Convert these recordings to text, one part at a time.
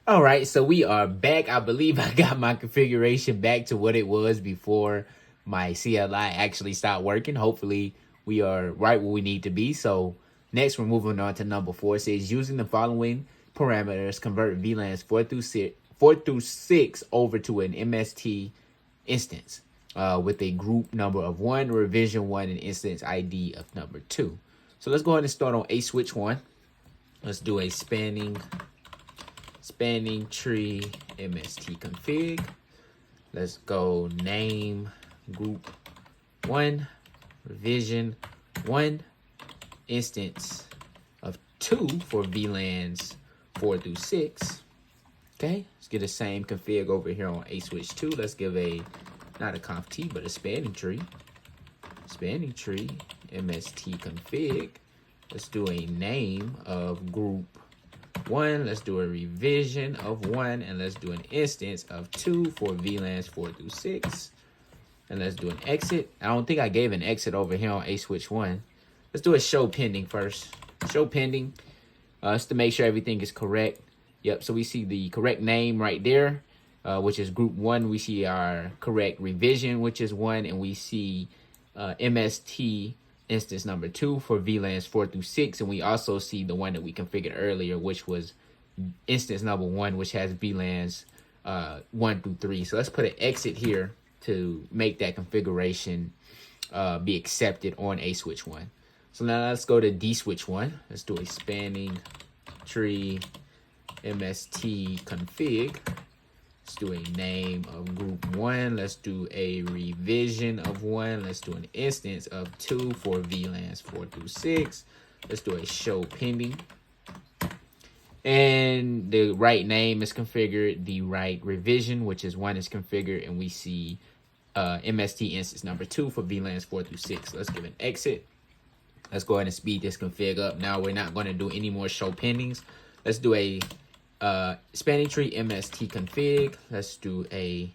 All right, so we are back. I believe I got my configuration back to what it was before my CLI actually stopped working. Hopefully, we are right where we need to be. So next, we're moving on to number 4. It says using the following parameters, convert VLANs 4 through 6 over to an MST instance with a group number of 1, revision 1, and instance ID of number 2. So let's go ahead and start on a switch 1. Let's do a spanning tree MST config. Let's go name group 1, revision 1, instance of 2 for VLANs 4 through 6. Okay, let's get the same config over here on a switch 2. Let's give a, not a conf t, but a spanning tree MST config. Let's do a name of group 1, let's do a revision of 1, and let's do an instance of 2 for VLANs 4 through 6. And let's do an exit. I don't think I gave an exit over here on a switch 1. Let's do a show pending first. Show pending, just to make sure everything is correct. Yep, so we see the correct name right there, which is group 1. We see our correct revision, which is 1, and we see MST instance number 2 for VLANs 4 through 6, and we also see the one that we configured earlier, which was instance number 1, which has VLANs 1 through 3. So let's put an exit here to make that configuration be accepted on a switch 1. So now let's go to D switch 1. Let's do a spanning tree MST config. Let's do a name of group 1. Let's do a revision of 1. Let's do an instance of 2 for VLANs 4 through 6. Let's do a show pending. And the right name is configured. The right revision, which is 1, is configured. And we see MST instance number 2 for VLANs 4 through 6. Let's give an exit. Let's go ahead and speed this config up. Now we're not going to do any more show pendings. Let's do a spanning tree MST config. Let's do a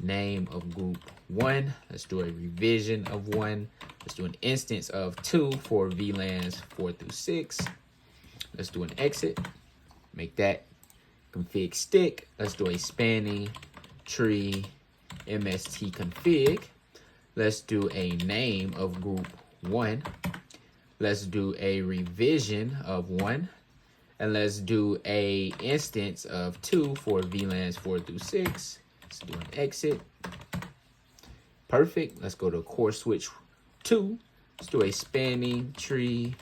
name of group 1. Let's do a revision of 1. Let's do an instance of 2 for VLANs 4 through 6. Let's do an exit. Make that config stick. Let's do a spanning tree MST config. Let's do a name of group 1. Let's do a revision of 1. And let's do a instance of 2 for VLANs 4 through 6. Let's do an exit. Perfect. Let's go to core switch 2. Let's do a spanning tree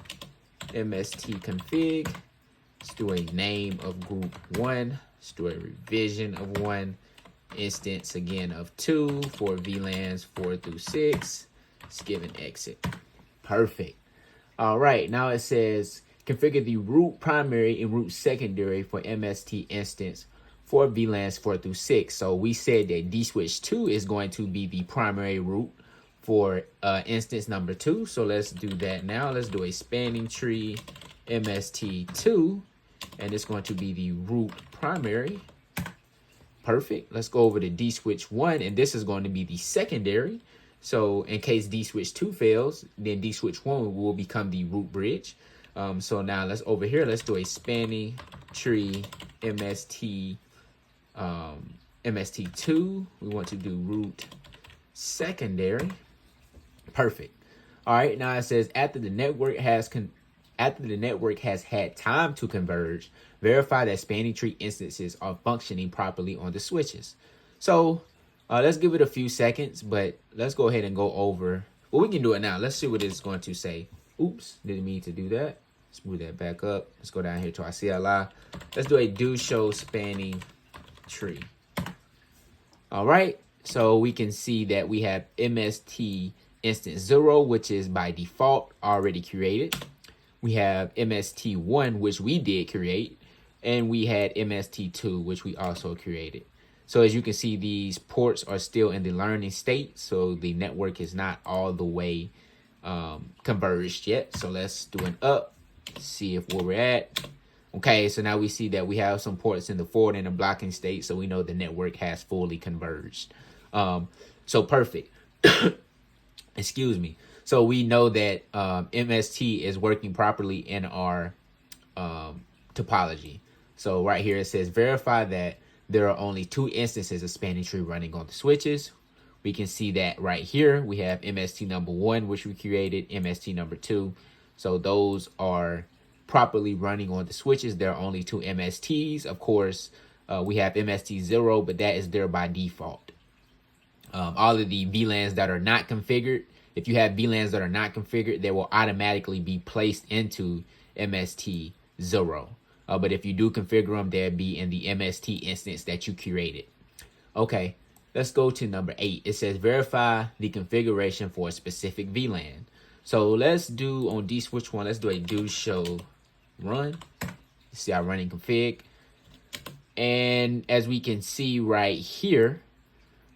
MST config. Let's do a name of group 1. Let's do a revision of 1. Instance again of 2 for VLANs 4 through 6. Let's give an exit. Perfect. All right. Now it says configure the root primary and root secondary for MST instance for VLANs 4 through 6. So we said that D switch 2 is going to be the primary root for instance number 2. So let's do that now. Let's do a spanning tree MST2, and it's going to be the root primary. Perfect. Let's go over to D switch 1, and this is going to be the secondary. So in case D switch 2 fails, then D switch 1 will become the root bridge. So now let's over here, let's do a spanning tree MST MST2. We want to do root secondary. Perfect. All right, now it says after the network has had time to converge, verify that spanning tree instances are functioning properly on the switches. So let's give it a few seconds, but let's go ahead and go over. Well, we can do it now. Let's see what it's going to say. Oops, didn't mean to do that. Let's move that back up. Let's go down here to our CLI. Let's do a do show spanning tree. All right, so we can see that we have MST instance 0, which is by default already created. We have MST1, which we did create, and we had MST2, which we also created. So as you can see, these ports are still in the learning state, so the network is not all the way converged yet. So let's do an up, see if where we're at. Okay, so now we see that we have some ports in the forward and the blocking state, so we know the network has fully converged. So perfect. Excuse me. So we know that MST is working properly in our topology. So right here it says verify that there are only 2 instances of spanning tree running on the switches. We can see that right here we have MST number 1, which we created, MST number 2. So those are properly running on the switches. There are only 2 MSTs. Of course, we have MST 0, but that is there by default. All of the VLANs that are not configured, if you have VLANs that are not configured, they will automatically be placed into MST 0. But if you do configure them, they'll be in the MST instance that you created. Okay, let's go to number 8. It says verify the configuration for a specific VLAN. So let's do on D switch 1, let's do a do show run. See our running config. And as we can see right here,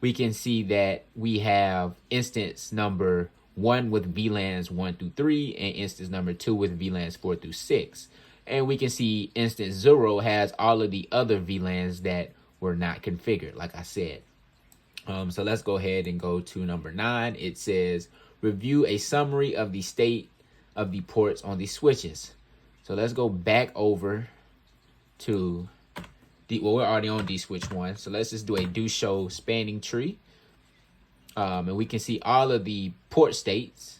we can see that we have instance number 1 with VLANs 1 through 3 and instance number 2 with VLANs 4 through 6. And we can see instance 0 has all of the other VLANs that were not configured, like I said. So let's go ahead and go to number 9. It says review a summary of the state of the ports on the switches. So let's go back over to well, we're already on D switch 1. So let's just do a do show spanning tree. And we can see all of the port states.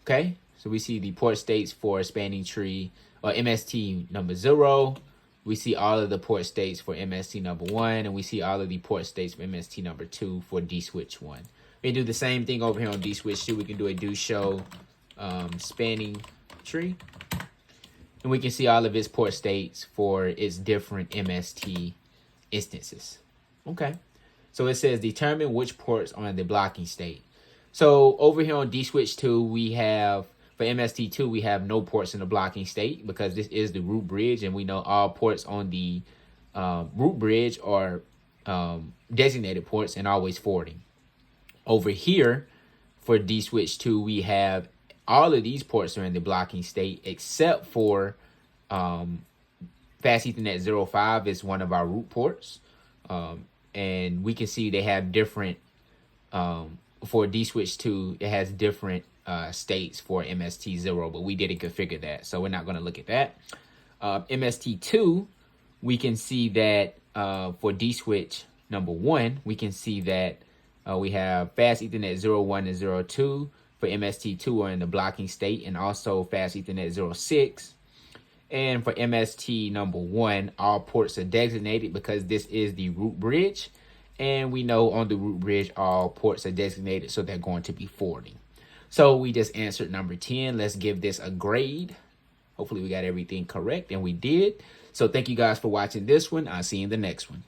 Okay, so we see the port states for spanning tree or MST number 0. We see all of the port states for MST number 1, and we see all of the port states for MST number 2 for D switch 1. We can do the same thing over here on D switch 2. We can do a do show spanning tree, and we can see all of its port states for its different MST instances. Okay, so it says determine which ports are in the blocking state. So over here on D switch 2, we have for MST2, we have no ports in the blocking state because this is the root bridge, and we know all ports on the root bridge are designated ports and always forwarding. Over here for D switch 2, we have all of these ports are in the blocking state except for Fast Ethernet 05 is one of our root ports. And we can see they have different, for D switch 2, it has different states for MST 0, but we didn't configure that, so we're not going to look at that. MST 2, we can see that for D switch number 1, we can see that we have Fast Ethernet 01 and 02 for MST 2 are in the blocking state, and also Fast Ethernet 06. And for MST number 1, all ports are designated because this is the root bridge, and we know on the root bridge all ports are designated, so they're going to be forwarding. So we just answered number 10. Let's give this a grade. Hopefully we got everything correct, and we did. So thank you guys for watching this one. I'll see you in the next one.